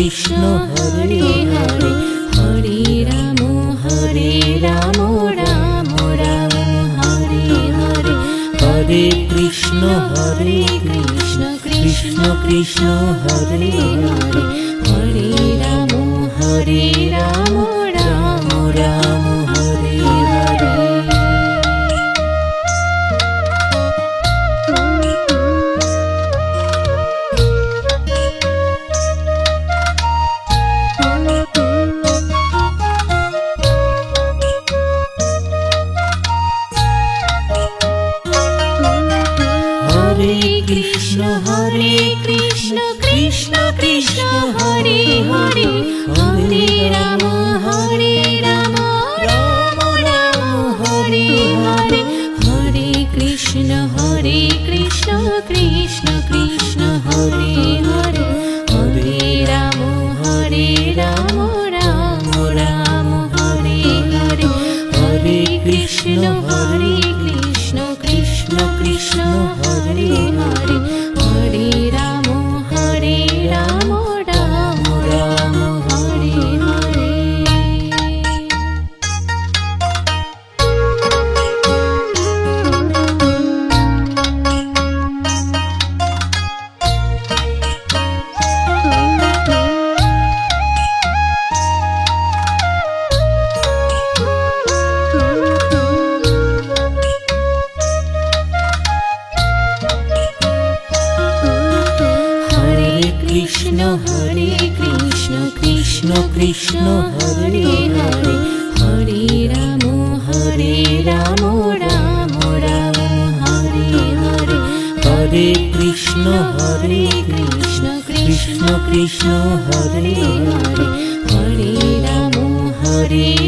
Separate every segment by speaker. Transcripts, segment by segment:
Speaker 1: Krishna Hare Hare Hare Ram Ram Ram Hare Hare Hare Krishna Krishna Krishna Hare Hare Hare Ram Ram Ram Hare Hare. Hare Krishna Krishna Krishna Hare Hare Hare Ram Ram Ram Hare Hare Hare Krishna Krishna Krishna Hare Hare Hare Ram Ram Ram Hare Hare Hare Krishna Krishna Krishna Hare Hare Hare Ram Ram Ram Hare Hare. Krishna Krishna Hare Hare Hare Ram Ram Ram Hare Hare Hare Krishna Krishna Krishna Hare Hare Hare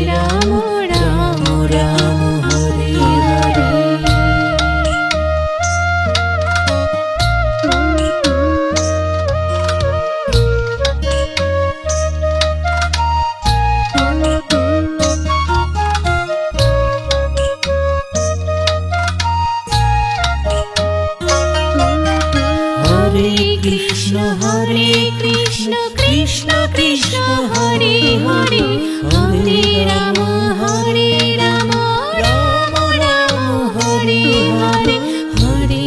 Speaker 1: Ram Ram Ram Hare Hare. Krishna Krishna Krishna Hare Hare Hare Ram Ram Ram Hare Hare Hare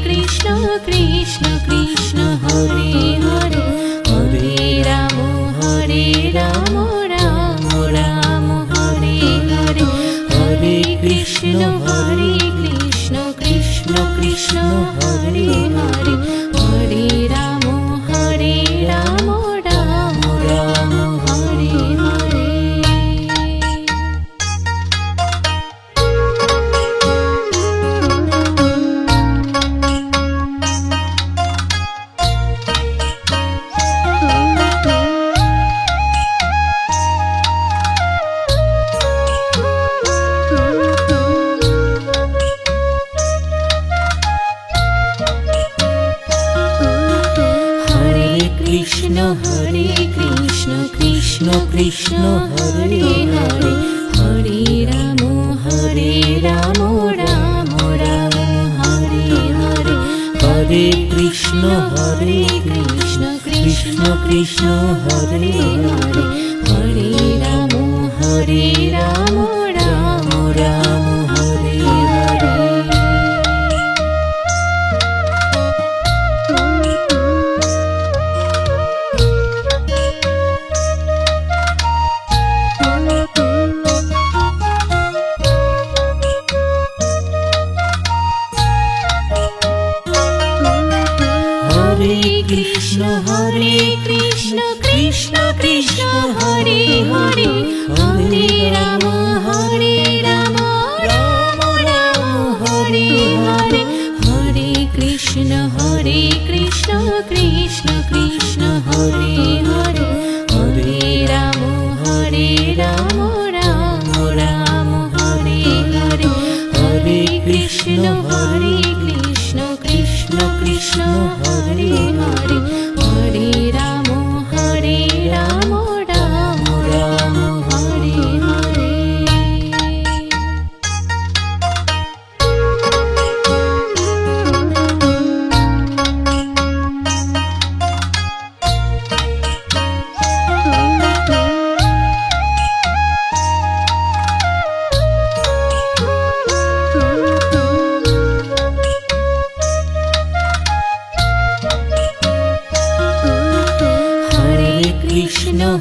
Speaker 1: Krishna Krishna Krishna Hare Hare Hare Ram Ram Ram Hare Hare Hare Krishna Krishna Krishna Hare Hare Hare Ram Ram Ram Hare Hare. Krishna Krishna Krishna Hare Hare Hare Ram Ram Ram Hare Hare Hare Krishna Krishna Krishna Hare Hare Hare Ram Ram Ram Hare Hare. Krishna Krishna Krishna Hare Hare Hare Ram Ram Ram Hare Hare Hare Krishna Krishna Krishna Hare Hare Hare Ram Ram Ram Hare Hare Hare Krishna Krishna Krishna Hare Hare Hare Ram Ram Ram Hare Hare. Hare Krishna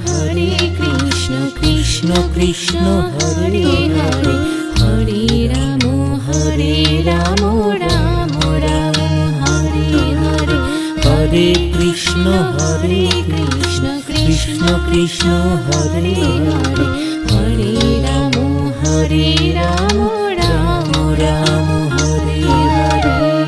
Speaker 1: Krishna Krishna Hare Hare Hare Ramo Hare Ramo Ramo Ramo Hare Hare Hare Krishna Krishna Krishna Hare Hare Hare Ramo Hare Ramo Ramo Ramo Hare Hare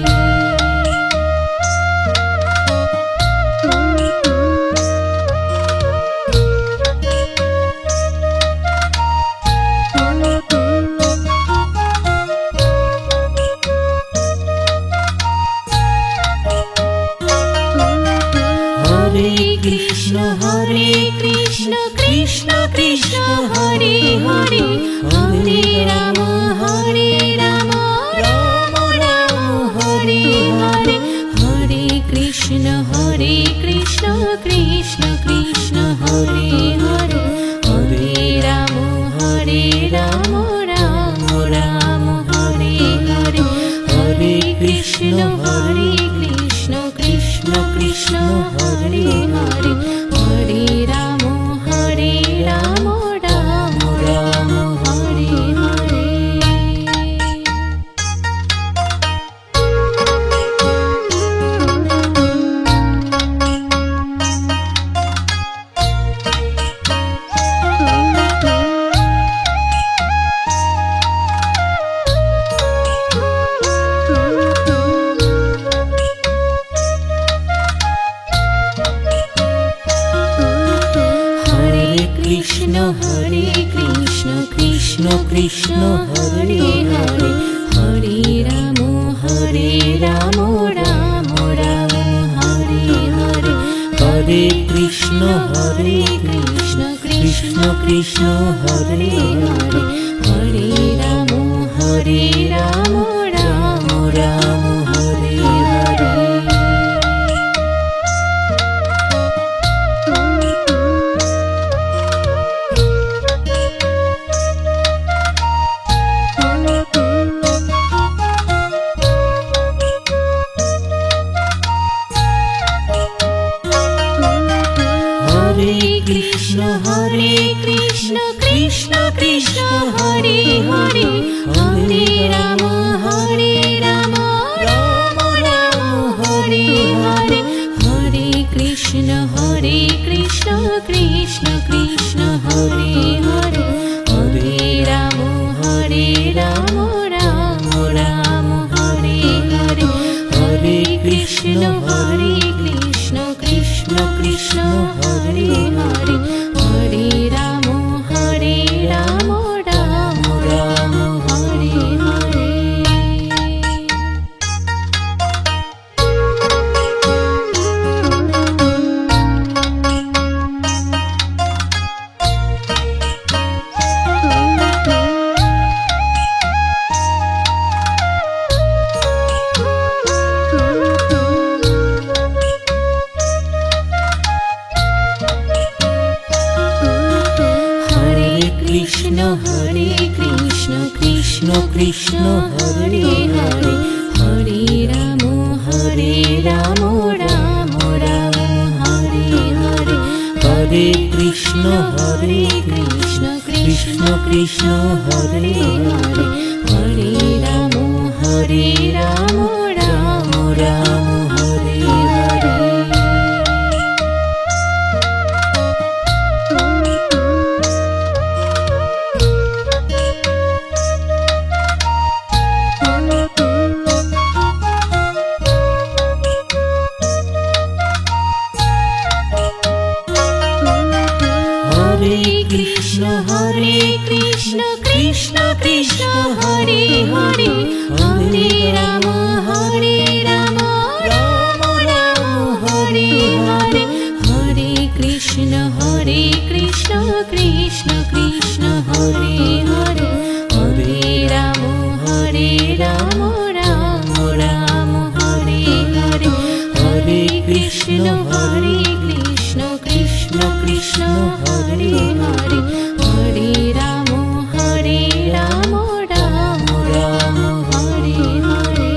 Speaker 1: Hare Krishna Krishna Krishna Hare Hare Hare Rama Hare Rama Rama Rama Hare Hare Hare Krishna Krishna Krishna Hare Hare Hare Rama Hare Rama Rama Rama Hare Hare Hare Krishna Krishna Krishna Hare Hare Hare Ramo Hare Ramo Ramo Ramo Hare Hare Krishna Krishna Hare Hare Hare Ramo Hare Ramo Ramo Ramo Hare Hare Hare Krishna Krishna Krishna Hare Hare Hare Ramo Hare Ramo Ramo Ramo Hare Hare Krishna Krishna Krishna Hare Hare Hare Rama Hare Rama Rama Rama Hare Hare Hare Krishna Krishna Krishna Hare Hare Hare Rama Hare Rama Rama Rama Hare Hare Hare Krishna Krishna Krishna Hare Hare Hare Ramo Hare Ramo Ramo Ramo Hare Hare Krishna Krishna Hare Hare Hare Ramo Hare Ramo Ramo Ramo Hare Hare Hare Krishna Krishna Krishna Hare Hare Hare Ramo Hare Ramo Ramo Ramo Hare Hare Krishna Krishna Krishna Hare Hare Hare Rama Hare Rama Rama Rama Hare Hare Hare Krishna Krishna Krishna Hare Hare Hare Rama Hare Rama Rama Rama Hare Hare Hare Krishna Krishna Krishna Hare Hare Hare Ramo Hare Ramo Ramo Ramo Hare Hare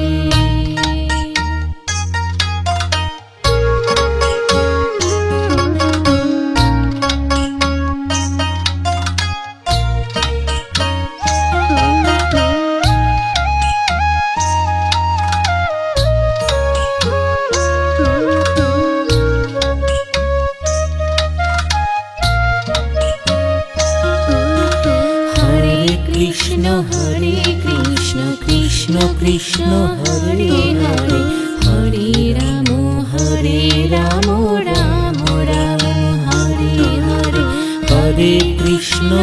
Speaker 1: Krishna Hare Krishna Krishna Krishna Hare Hare Hare Ramo Hare Ramo Ramo Ramo Hare Hare Hare Krishna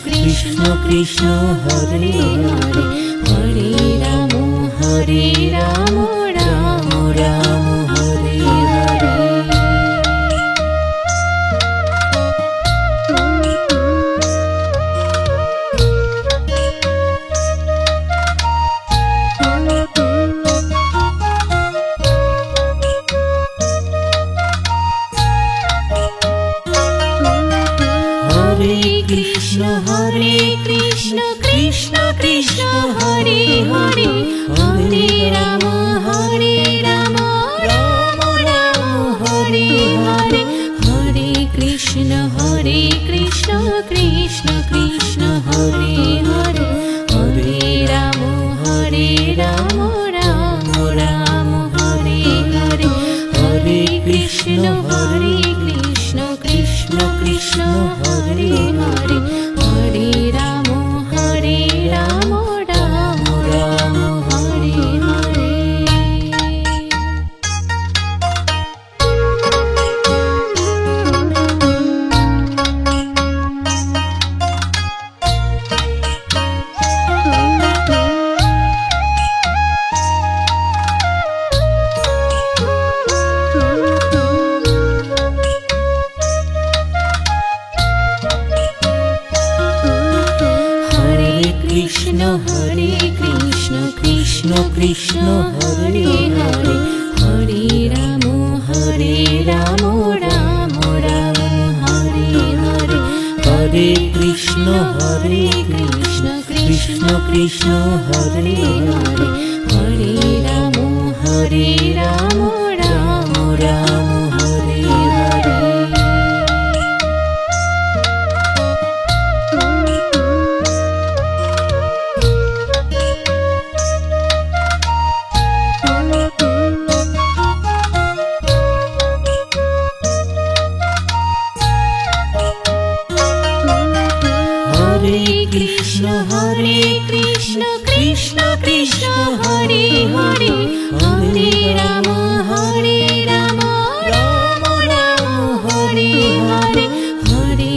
Speaker 1: Krishna Krishna Hare Hare Hare Ramo Hare Ramo Ramo Ramo Hare Hare Hare Krishna Krishna Krishna Hare Hare Hare Rama Hare Rama Rama Rama Hare Hare Hare Krishna Krishna Krishna Hare Hare Hare Rama Hare Rama Rama Rama Hare Hare Hare Krishna Krishna Krishna Hare Hare Hare Ramo Hare Ramo Ramo Ramo Hare Hare Krishna Krishna Hare Hare Hare Ramo Hare Ramo Ramo Ramo Hare Hare Hare Krishna Krishna Krishna Hare Hare Hare Ramo Hare Ramo Ramo Ramo Hare Hare Krishna Krishna Krishna Hare Hare Hare Rama Hare Rama Rama Rama Hare Hare Hare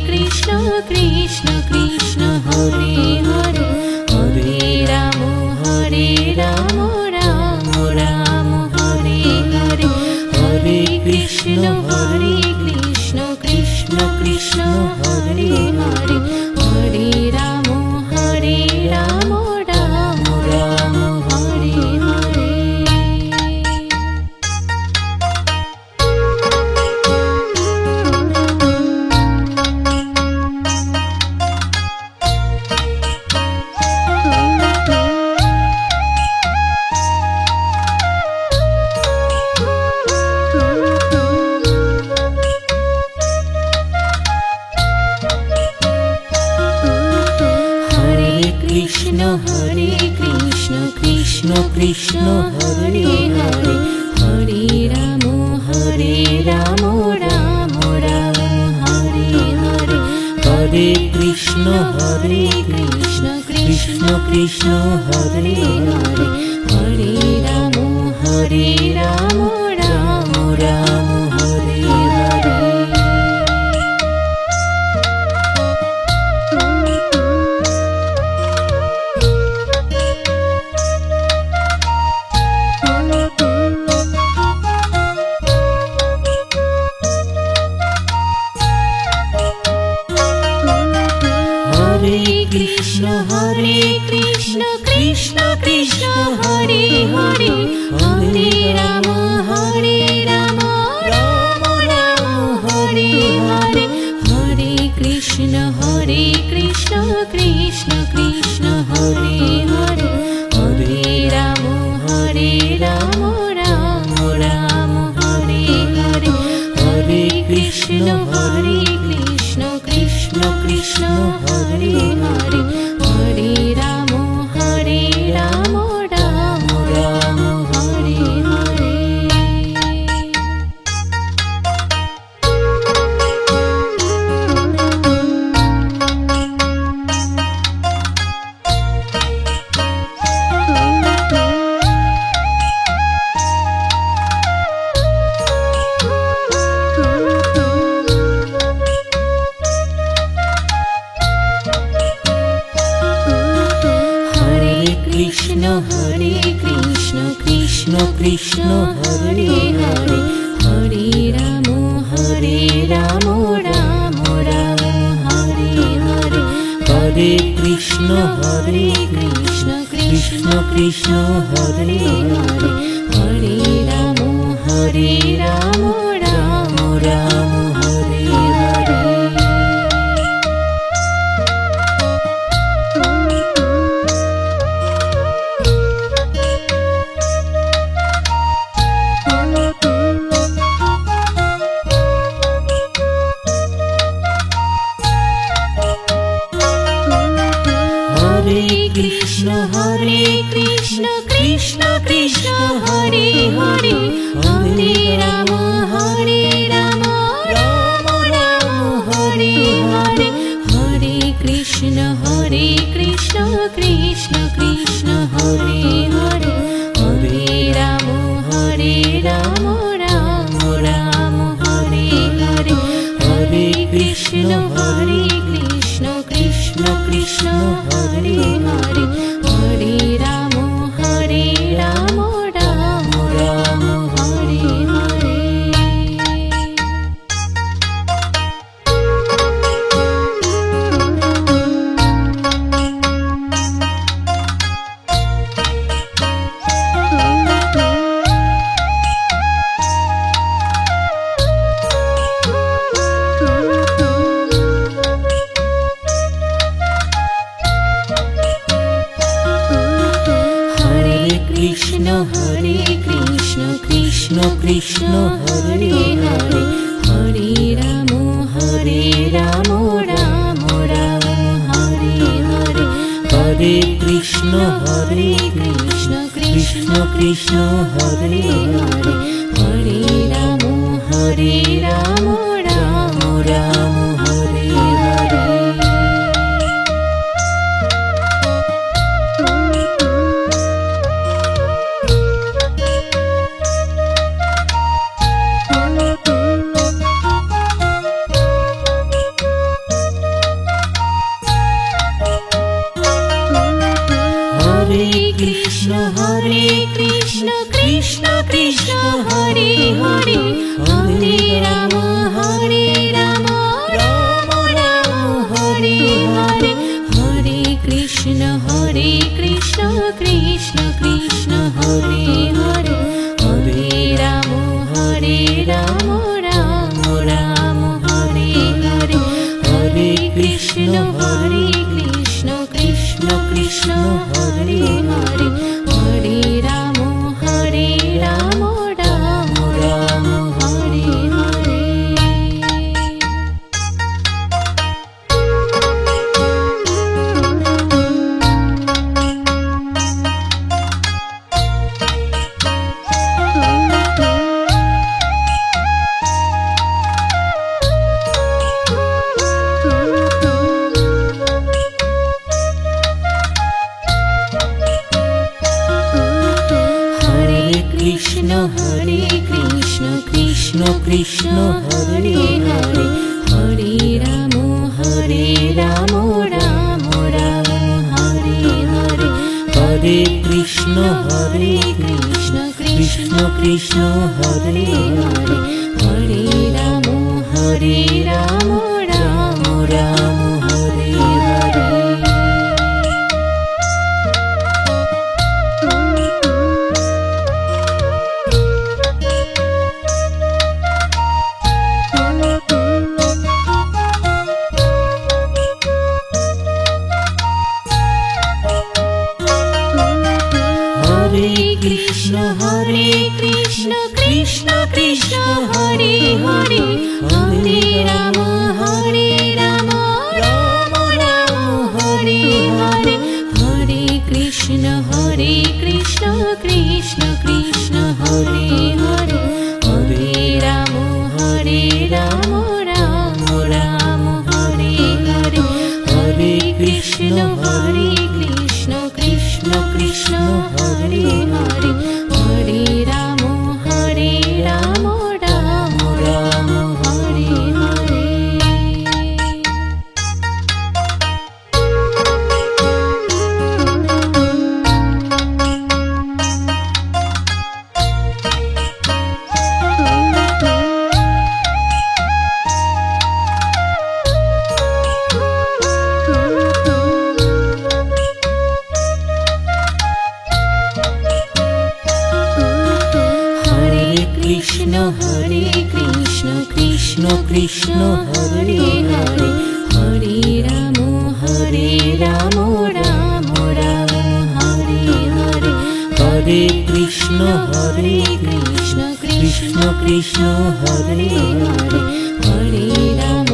Speaker 1: Krishna Krishna Krishna Hare Hare Hare Rama Hare Rama Rama Rama Hare Hare Hare Krishna Krishna Krishna Hare Hare Hare Ramo Hare Ramo Ramo Ramo Hare Hare Krishna Krishna Hare Hare Hare Ramo Hare Ramo Ramo Ramo Hare Hare Hare Krishna Krishna Krishna Hare Hare Hare Ramo Hare Ramo Ramo Ramo Hare Hare Krishna Krishna Krishna Hare Hare Hare Rama Krishna Hare Hare Hare Ram Ram Ram Hare Hare Hare Krishna Krishna Krishna Hare Hare Hare Ram Ram Ram Hare Hare Krishna Krishna Krishna Hare Hare Hare Ram Ram Ram Hare Hare Hare Krishna Krishna Krishna Hare Hare Hare Ram Ram Ram Hare Hare Hare Krishna Krishna Krishna Hare Hare Hare Ram Ram Ram Hare Hare Krishna Krishna Hare Hare Hare Ram Ram Ram Hare Hare Hare Krishna Krishna Krishna Hare Hare Hare Ram Ram Ram Hare Hare Krishna Krishna Krishna Hare Hare Hare Ram Ram Ram Hare Hare Hare Krishna Krishna Krishna Hare Hare Hare Ram Ram Ram Hare Hare Hare Krishna Krishna Krishna Hare Hare Hare Ram Ram Ram Hare Hare Krishna Krishna Hare Hare Hare Ram Ram Ram Hare Hare Hare Krishna Krishna Krishna Hare Hare Hare Ram Ram Ram Hare Hare Krishna Krishna Krishna Hare Hare Hare Ram Ram Ram Hare Hare Hare Krishna Krishna Krishna Hare Hare Hare Ram Ram Ram Hare Hare Hare Krishna Krishna Krishna Hare Hare Hare Ram Ram Ram Hare Hare Krishna Krishna Hare Hare Hare Ram Ram Ram Hare Hare Hare Krishna Krishna Krishna Hare Hare Hare Ram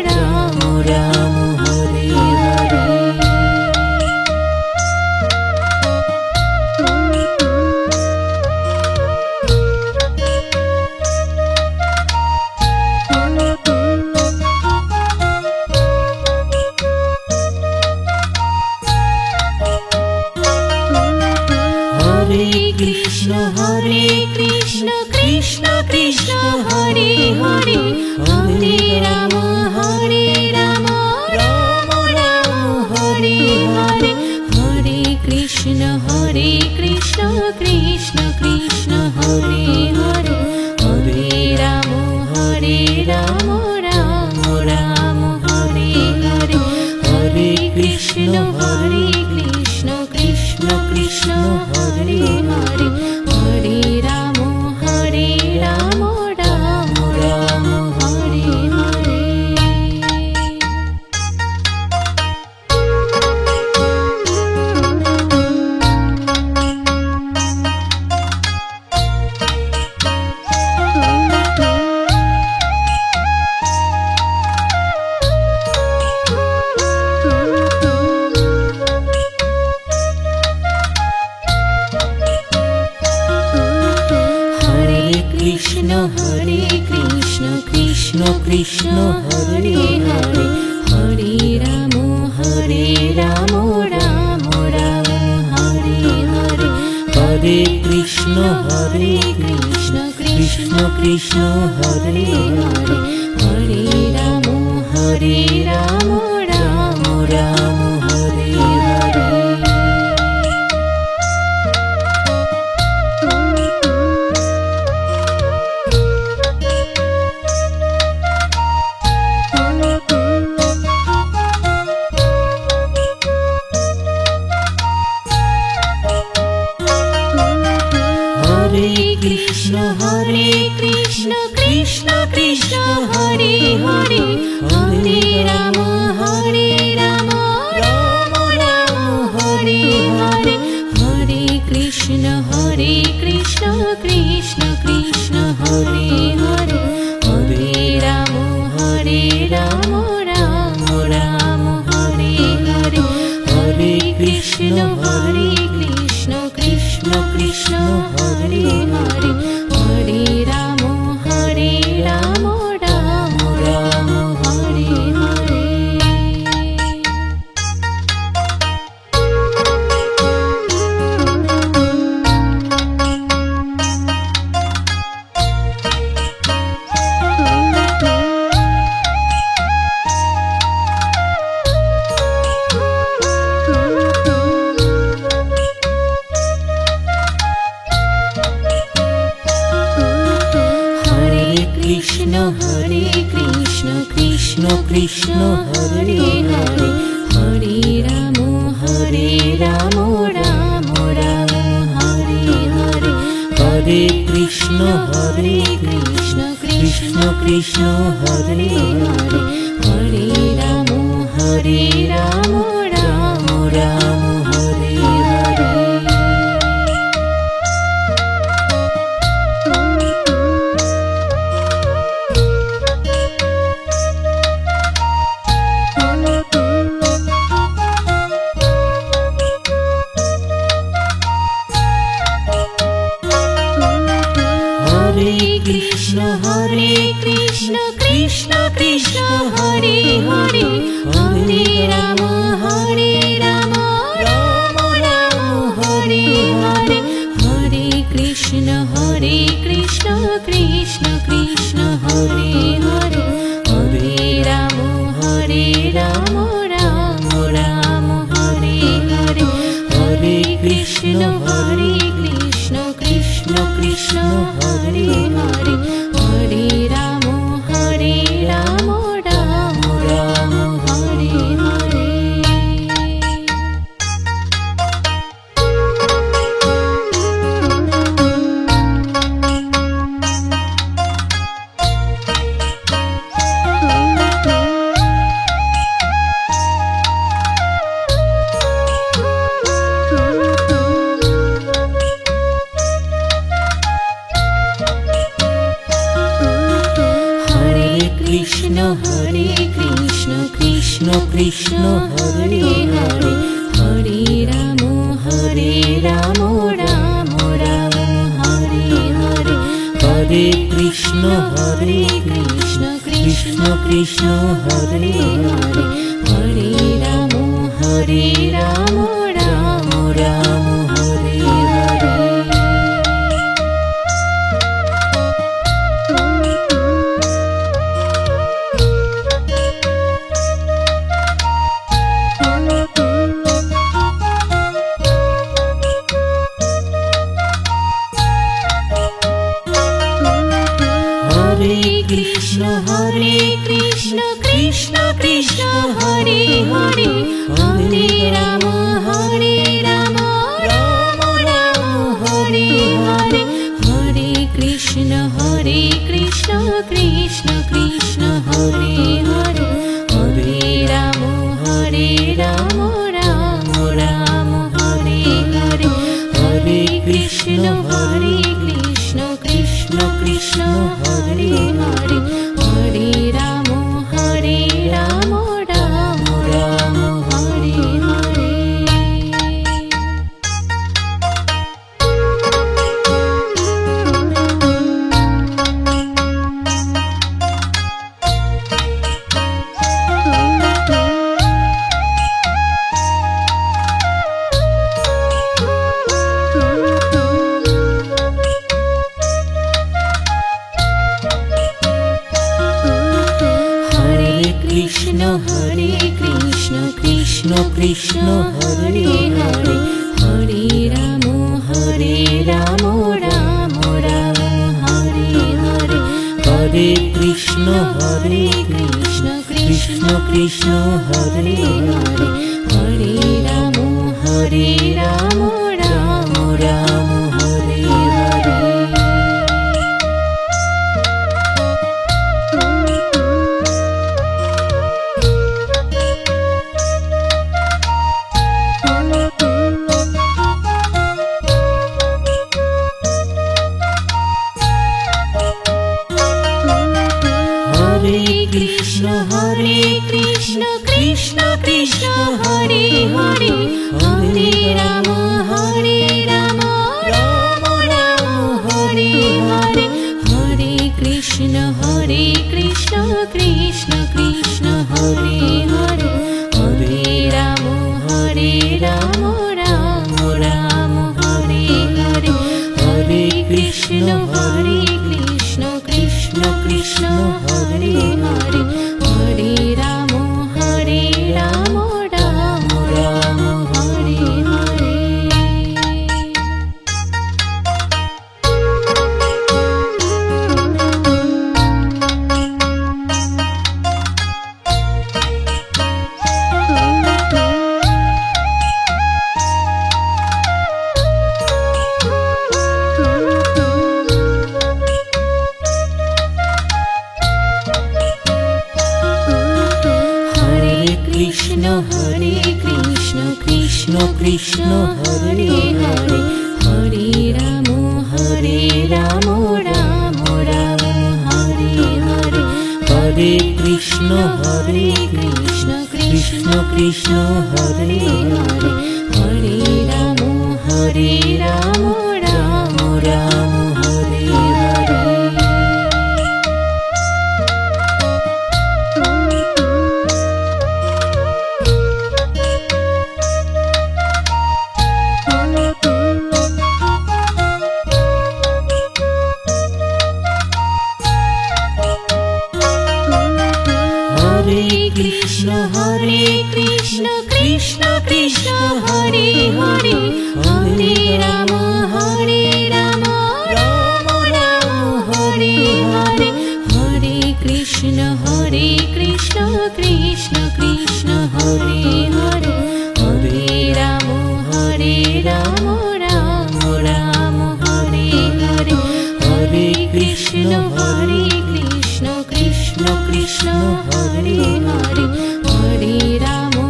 Speaker 1: Ram Ram Hare Hare Krishna Krishna Krishna Hare Hare Hare Ram Ram Ram Hare Hare Hare Krishna Krishna Krishna Hare Hare Hare Ram Ram Ram Hare Hare Hare Krishna Krishna Krishna Hare Hare Hare Ram Ram Ram Hare Hare Krishna Krishna Hare Hare Hare Ram Ram Ram Hare Hare Hare Krishna Krishna Krishna Hare Hare Hare Ram Ram Ram Hare Hare Krishna Krishna Krishna Hare Hare Hare Ram Ram Ram Hare Hare Hare Krishna Krishna Krishna Hare Hare Hare Ram Ram Ram Hare Hare Hare Krishna Krishna Krishna Hare Hare Hare Ram Ram Ram Hare Hare Krishna Krishna Krishna Hare Hare Hare Ram Ram Ram Hare Hare Hare Krishna Krishna Krishna Hare Hare Hare Ram Ram Ram Hare Hare Krishna Krishna Krishna Hare Hare Hare Ram Ram Ram Hare Hare Hare Krishna Krishna Krishna Hare Hare Hare Ram Ram Ram Hare Hare Hare Krishna Krishna Krishna Hare Hare Hare Ram Ram Ram Hare Hare Krishna Krishna Krishna Hare Hare Hare Ramo Ramo Ramo Hare Hare Hare Krishna Krishna Krishna Hare Hare Hare Ramo Ramo Ramo Hare Hare Krishna Krishna Krishna Hare Hare Hare Rama Rama Rama Hare Hare Hare Krishna Krishna Krishna Hare Hare Hare Rama Rama Rama Hare Hare Hare Krishna Krishna Krishna Hare Hare Hare Ramo Ramo Ramo Hare Hare Krishna Krishna Hare Hare Hare Ramo Ramo Ramo Hare Hare Hare Krishna Krishna Krishna Hare Hare Hare Ramo Ramo Ramo Hare Hare Krishna Krishna Krishna Hare Hare Hare Rama Ramo Ramo Hare Hare Hare Krishna Krishna Krishna Hare Hare Hare Ramo Ramo Ramo Hare Hare Hare Krishna Krishna Krishna Hare Hare Hare Ramo Ramo Ramo Hare Hare Krishna Krishna Krishna Hare Hare Hare Ramo Ramo Ramo Hare Hare Hare Krishna Krishna Krishna Hare Hare Hare Ramo Ramo Ramo Hare Hare Krishna Krishna Krishna Hare Hare Hare Rama Ramo Ramo Hare Hare Hare Krishna Krishna Krishna Hare Hare Hare Ramo Ramo Ramo Hare Hare Hare Krishna Krishna Krishna Hare Hare Hare Ramo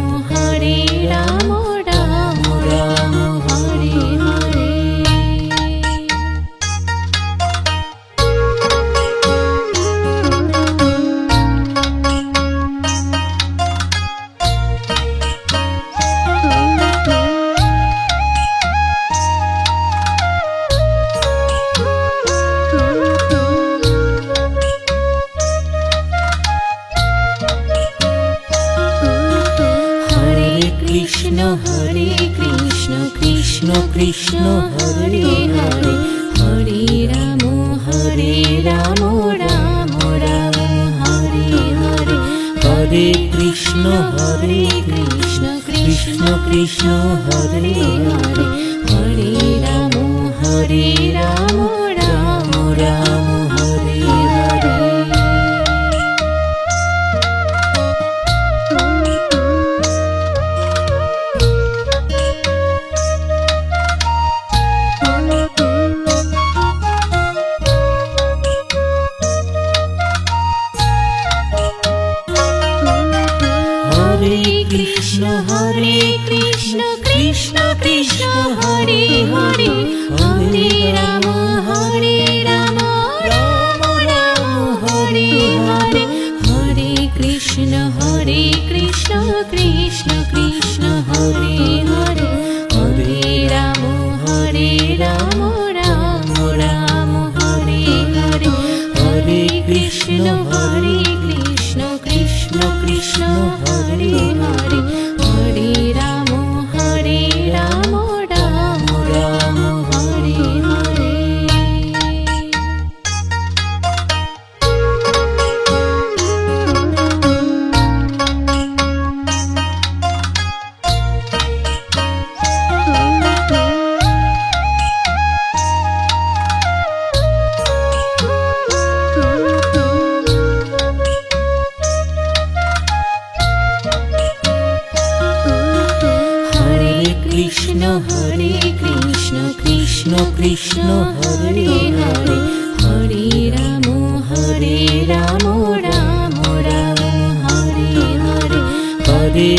Speaker 1: Ramo Ramo Hare Hare Krishna Hare Hare Hare Ram Ram Ram Hare Hare Hare Krishna Krishna Krishna Hare Hare Hare Ram Ram Ram Hare Hare Krishna Krishna Krishna Hare Hare Hare Ram Ram Ram Hare Hare Hare Krishna Krishna Krishna Hare Hare Hare Ram Ram Ram Hare Hare Hare Krishna Krishna Krishna Hare Hare Hare Ram Ram Ram Hare Hare Krishna Krishna Krishna Hare Hare Hare Ram Ram Ram Hare Hare Hare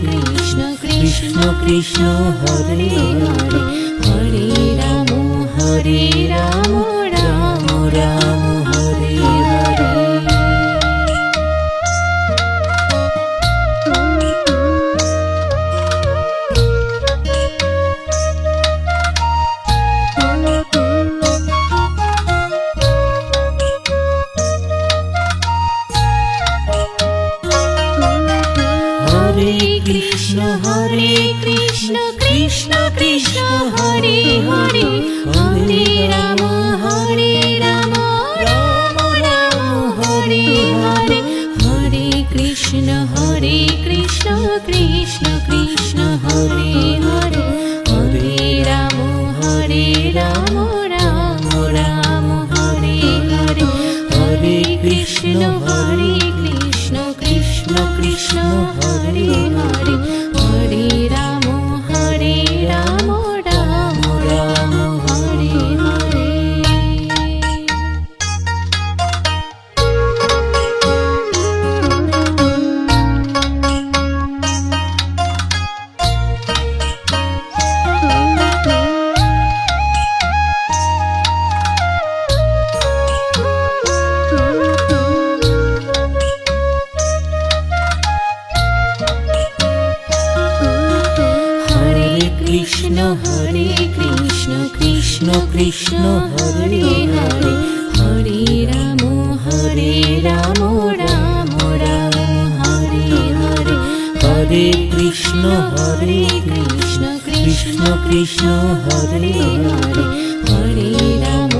Speaker 1: Krishna Krishna Krishna Hare Hare Hare Ram Ram Ram Hare Hare Krishna Krishna Krishna Hare Hare Hare Ram Ram Ram Hare Hare Hare Krishna Krishna Krishna Hare Hare Hare Ram Ram Ram Hare Hare Hare Krishna Krishna Krishna Hare Hare Hare Ram Ram Ram Hare Hare Krishna Krishna Krishna Hare Hare Hare Ram Ram Ram Hare Hare Hare Krishna Krishna Krishna Hare Hare Hare Ram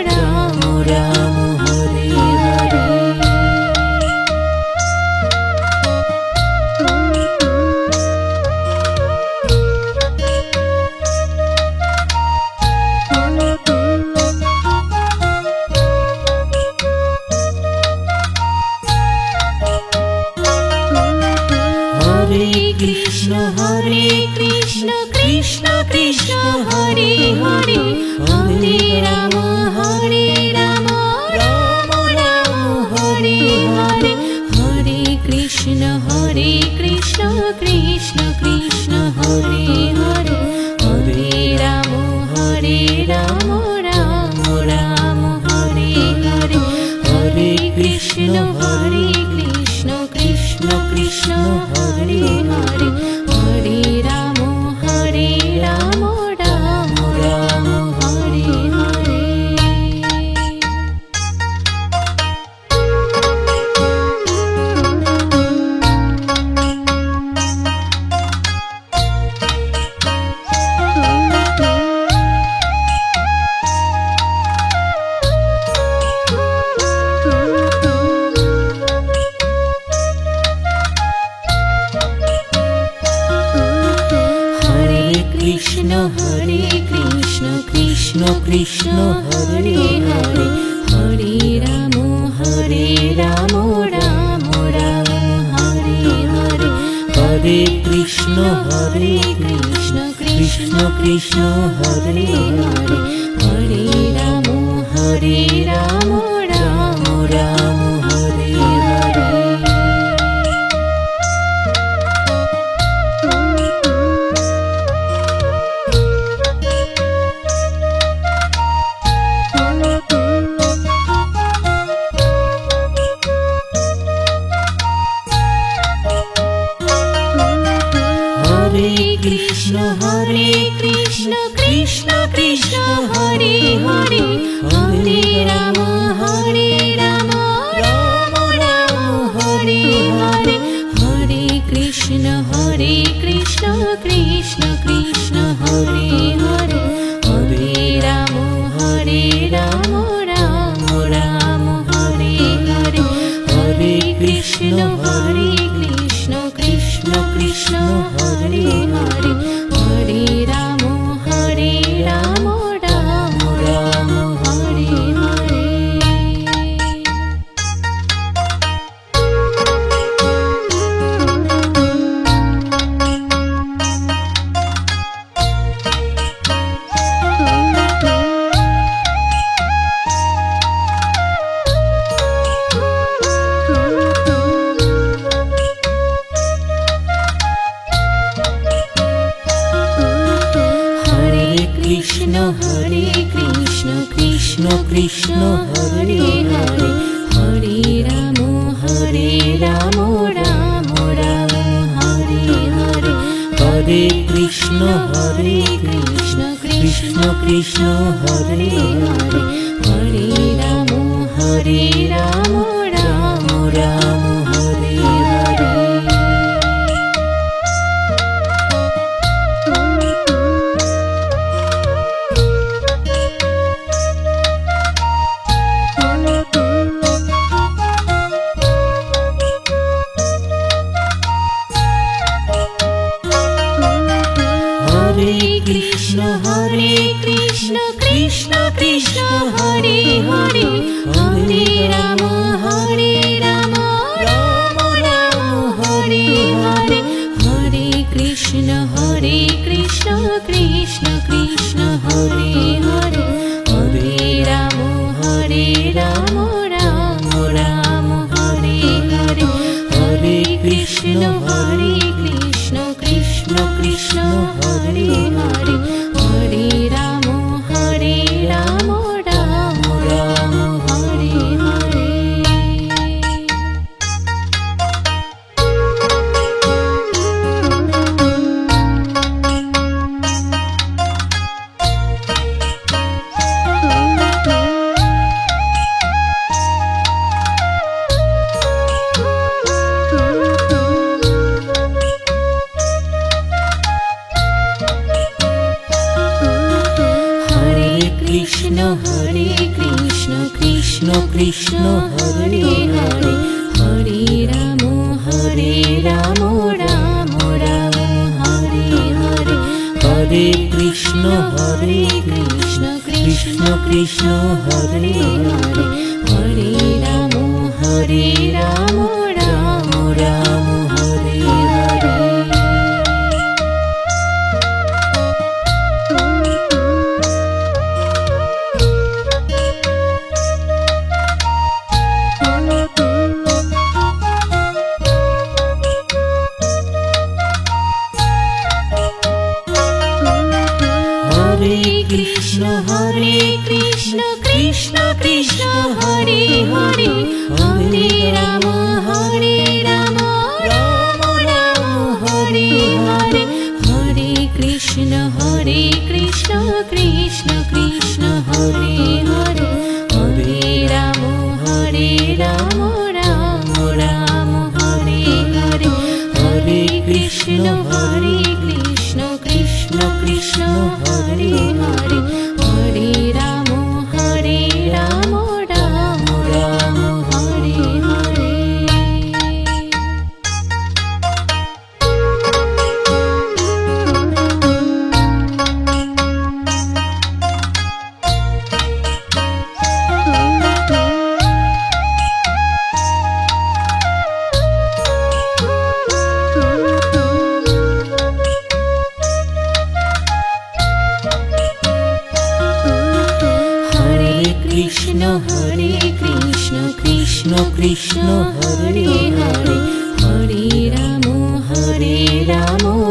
Speaker 1: Ram Ram Hare Hare Krishna Krishna Krishna Hare Hare Hare Ram Hare Hare Hare Ram Ram Ram Hare Hare Hare Krishna Krishna Krishna Hare Hare Hare Ram Ram Ram Hare Hare Krishna Krishna Krishna Hare Hare Hare Ram Ram Ram Hare Hare Hare Krishna Krishna Krishna Hare Hare Hare Ram Ram Ram Hare Hare Hare Krishna Krishna Krishna Hare Hare Hare Ram Ram Ram Hare Hare Krishna Krishna Krishna Hare Hare Hare Ram Ram Ram Hare Hare Hare Krishna Krishna Krishna Hare Hare Hare Ram Ram Ram Hare Hare Krishna Krishna Krishna Hare Hare Hare Ram Ram Ram Hare Hare Hare Krishna Krishna Krishna Hare Hare Hare Ram Ram Ram Hare Hare Hare Krishna Krishna Krishna Hare Hare Hare Ram Ram Ram Hare Hare Krishna Krishna Krishna Hare Hare Hare Ram Ram Ram Hare Hare Hare Krishna Krishna Krishna Hare Hare Hare Ram Ram Ram Hare Hare Krishna Krishna Krishna Hare Hare Hare Ram Ram Ram Hare Hare Hare Krishna Krishna Krishna Hare Hare Hare Ram Ram Ram Hare Hare Hare Krishna Krishna Krishna Hare Hare Hare Ram Ram Ram Hare Hare Krishna Krishna Krishna Hare Hare Hare Ramo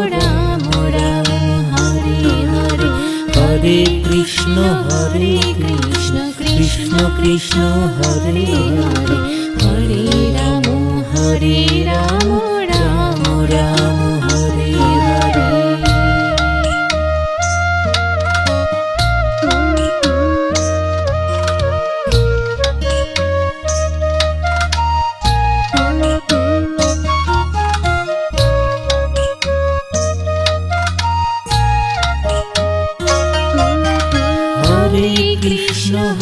Speaker 1: Ramo Ramo Hare Hare Hare Krishna Krishna Krishna Hare Hare Hare Ramo Ramo Ramo Hare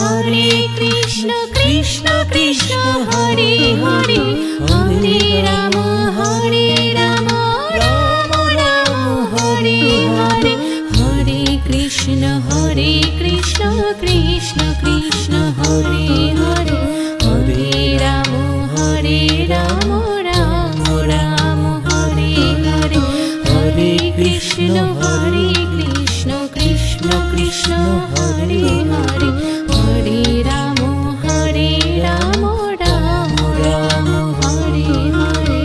Speaker 1: Hare Krishna Krishna Krishna Hare Hare Hare Rama Ramo Ramo Hare Hare Hare Krishna Krishna Krishna Hare Hare Hare Ramo Ramo Ramo Hare Hare Hare Krishna Krishna Krishna Hare Hare Hare Ramo Ramo Ramo Hare Hare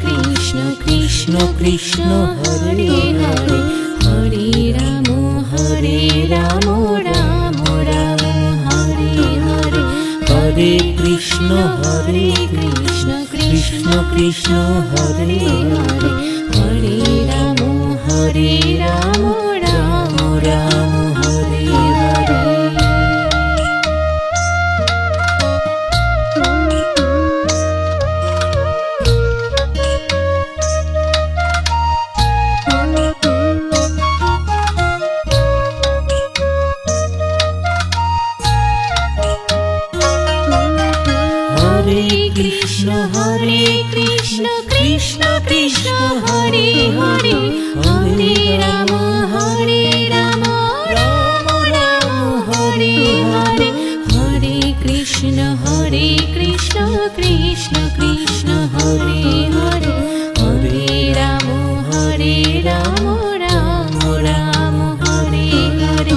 Speaker 1: Krishna Krishna Krishna Hare Hare Hare Ramo Ramo Ramo Hare Hare Hare Krishna Krishna Krishna Hare Hare Hare Ramo Ramo Ramo Hare Hare Krishna Krishna Krishna Hare Hare Hare Ramo Ramo Ramo Hare Hare Hare Krishna Krishna Krishna Hare Hare Hare Ramo Ramo Ramo Hare Hare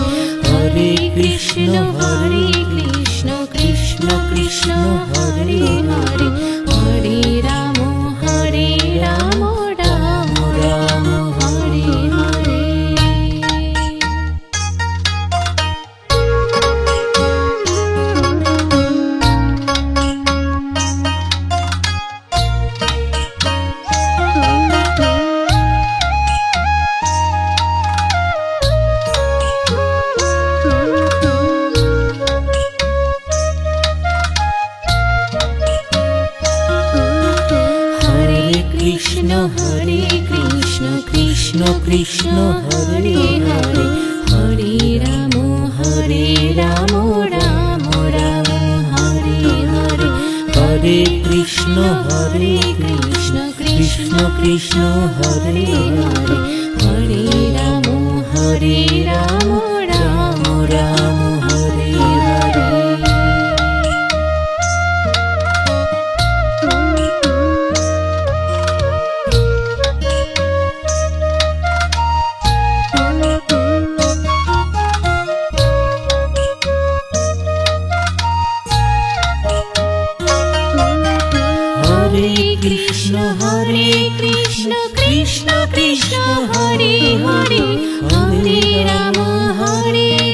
Speaker 1: Hare Krishna Krishna Krishna Hare Hare Hare Ramo Ramo Ramo Hare Hare Krishna Krishna Krishna Hare Hare Hare Ramo Ramo Ramo Hare Hare Hare Krishna Krishna Krishna Hare Hare Hare Ramo Ramo Ramo Hare Hare Krishna Krishna Krishna Hare Hare Hare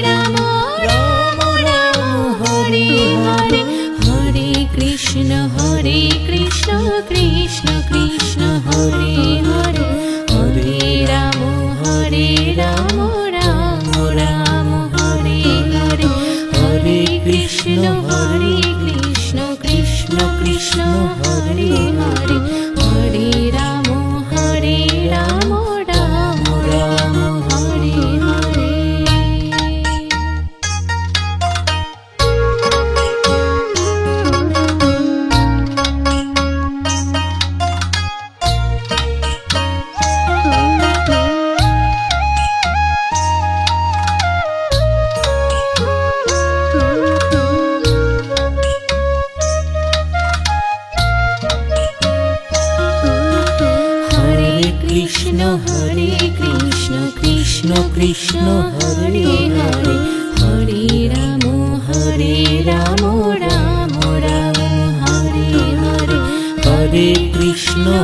Speaker 1: Ramo Ramo Ramo Hare Hare Hare Krishna Krishna Krishna Hare Hare Hare Ramo Ramo Ramo Hare Hare Hare Krishna Krishna Krishna Hare Hare Hare Ramo Ramo Ramo Hare Hare Hare Krishna Krishna Krishna Hare Hare Hare Ramo Hare Ramo Ramo Ramo Hare Hare Hare Krishna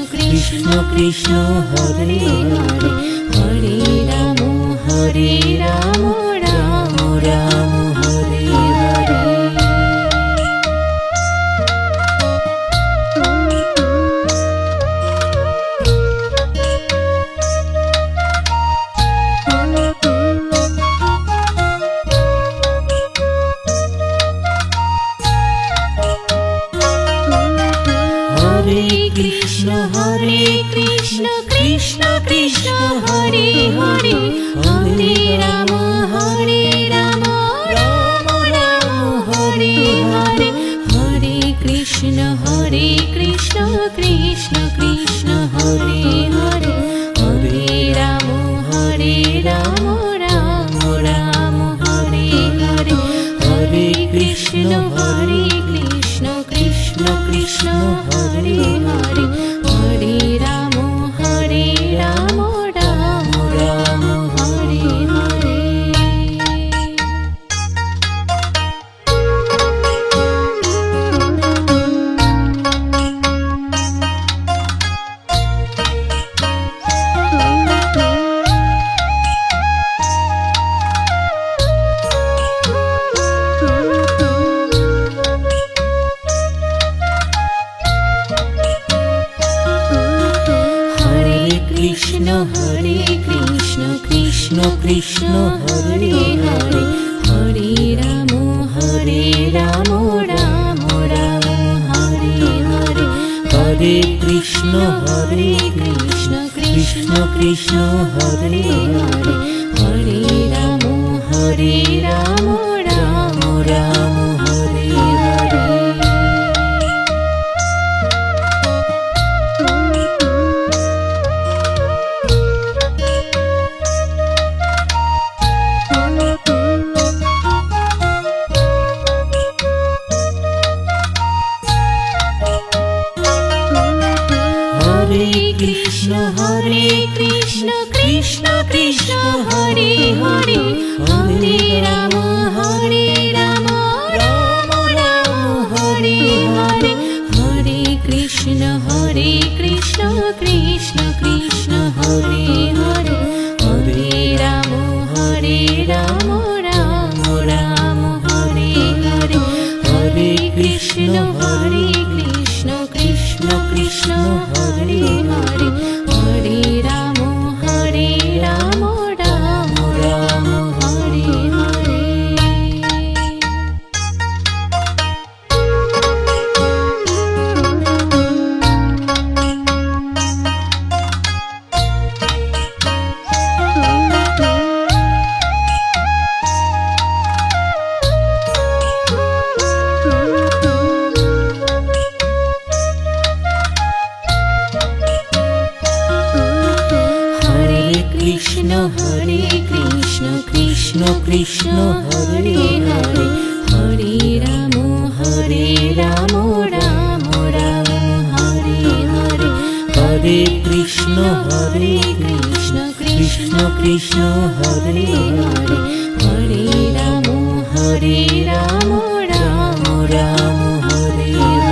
Speaker 1: Krishna Krishna Hare Hare Hare Ramo Hare Ramo Ramo Ramo Hare Hare Krishna Krishna Krishna Hare Hare Hare Rama Hare Rama Rama Rama Hare Hare Hare Krishna Krishna Krishna Hare Hare Hare Rama Hare Rama Rama Rama Hare Hare Hare Krishna Krishna Krishna Hare Hare Hare Ramo Hare Ramo Ramo Ramo Hare Hare Krishna Krishna Krishna Hare Hare Hare Ramo Hare Ramo Ramo Ramo Hare Hare Hare Krishna Krishna Krishna Hare Hare Hare Ramo Hare Ramo Ramo Ramo Hare Hare Krishna Krishna Krishna Hare Hare Hare Rama Hare Rama Rama Rama Hare Hare Hare Krishna Krishna Krishna Hare Hare Hare Rama Hare Rama Rama Rama Hare Hare Hare Krishna Krishna Krishna Hare Hare Hare Ramo Hare Ramo Ramo Ramo Hare Hare Krishna Krishna Hare Hare Hare Ramo Hare Ramo Ramo Ramo Hare Hare Hare Krishna Krishna Krishna Hare Hare Hare Ramo Hare Ramo Ramo Ramo Hare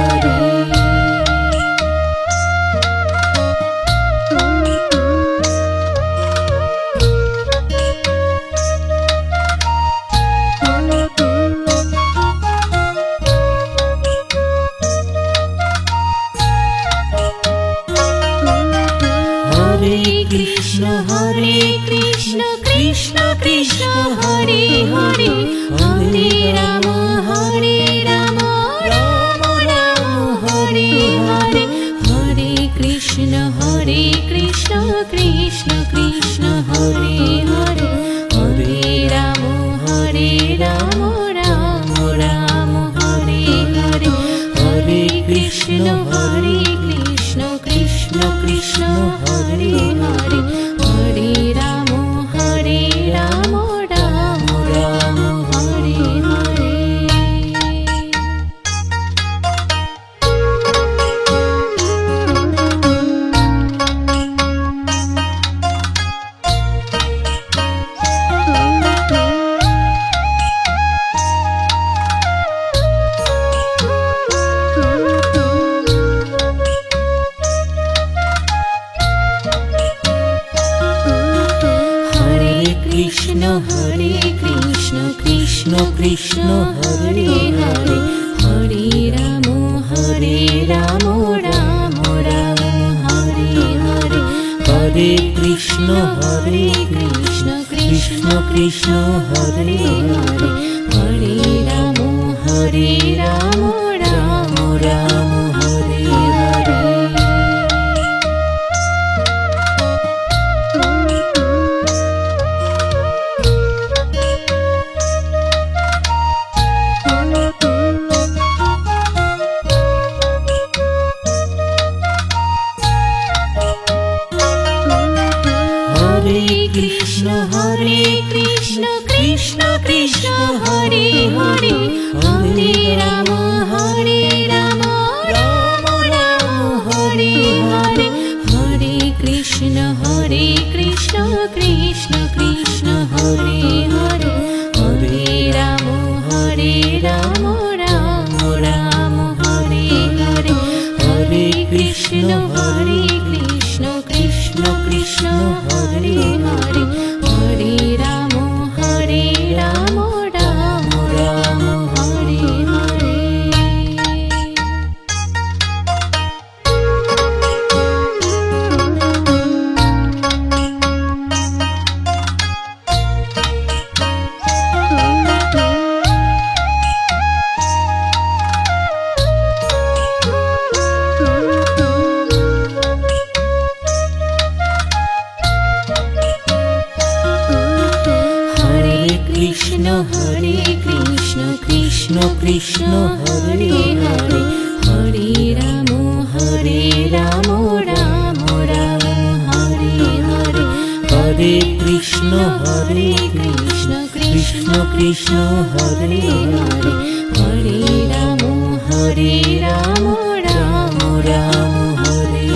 Speaker 1: Hare Krishna Krishna Krishna Hare Hare Hare Rama Hare Rama Rama Rama Hare Hare Hare Krishna Krishna Krishna Hare Hare Hare Rama Hare Rama Rama Rama Hare Hare Hare Krishna Krishna Krishna Hare Hare Hare Ramo Hare Ramo Ramo Ramo Hare Hare Krishna Hare Hare Hare Ram Ram Ram Hare Hare Hare Krishna Krishna Krishna Hare Hare Hare Ram Ram Ram Hare Hare Krishna Krishna Krishna Hare Hare Hare Ram Ram Ram Hare Hare Hare Krishna Krishna Krishna Hare Hare Hare Ram Ram Ram Hare Hare Hare Krishna Krishna Krishna Hare Hare Hare Ram Ram Ram Hare Hare Krishna Krishna Hare Hare Hare Ram Ram Ram Hare Hare Hare Krishna Krishna Krishna Hare Hare Hare Ram Ram Ram Hare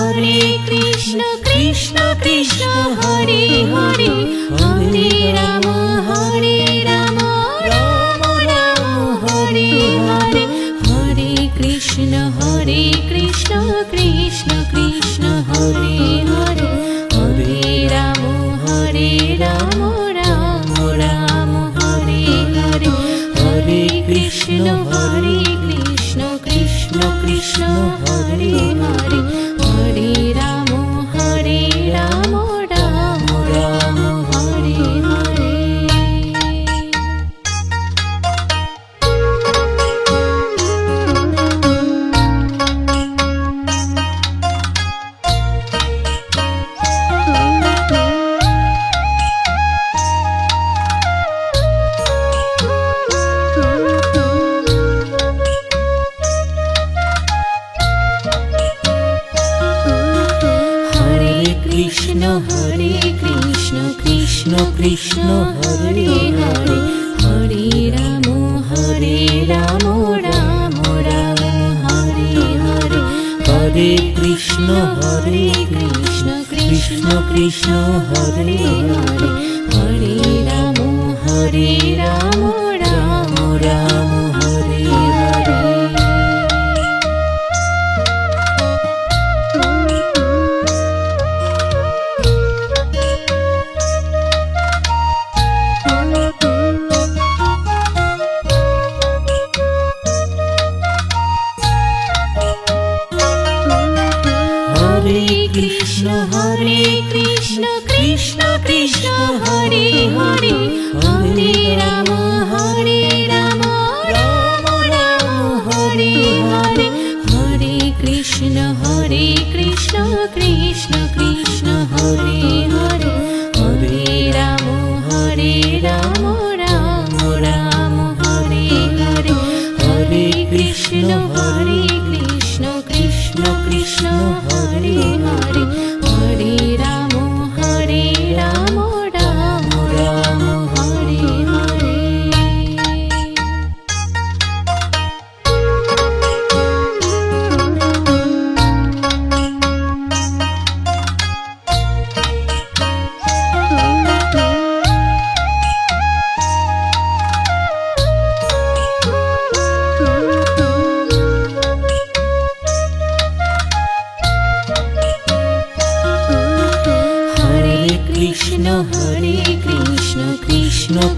Speaker 1: Hare Krishna Krishna Krishna Hare Hare Hare Ram Ram Ram Hare Hare Hare Krishna Krishna Krishna Hare Hare Hare Ram Ram Ram Hare Hare Hare Krishna Krishna Krishna Hare Hare Hare Ram Ram Ram Hare Hare Krishna Krishna Hare Hare Hare Ram Ram Ram Hare Hare Hare Krishna Krishna Krishna Hare Hare Hare Ram Ram Ram Hare Hare Krishna Krishna Krishna Hare Hare Hare Ram Ram Ram Hare Hare Hare Krishna Krishna Krishna Hare Hare Hare Ram Ram Ram Hare Hare Hare Krishna Krishna Krishna Hare Hare Hare Ram Ram Ram Hare Hare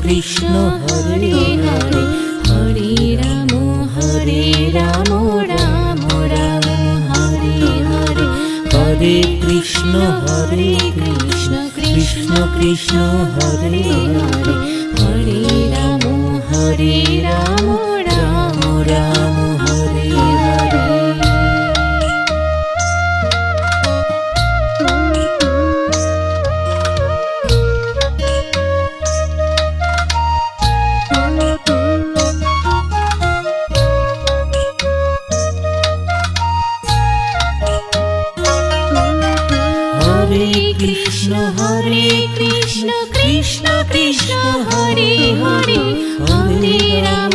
Speaker 1: Krishna Hare Hare Hare Ram Ram Ram Hare Hare Hare Krishna Krishna Krishna Hare Hare Hare Ram Ram Ram Hare Hare. Hare Krishna Krishna Krishna Hare Hare Hare Ram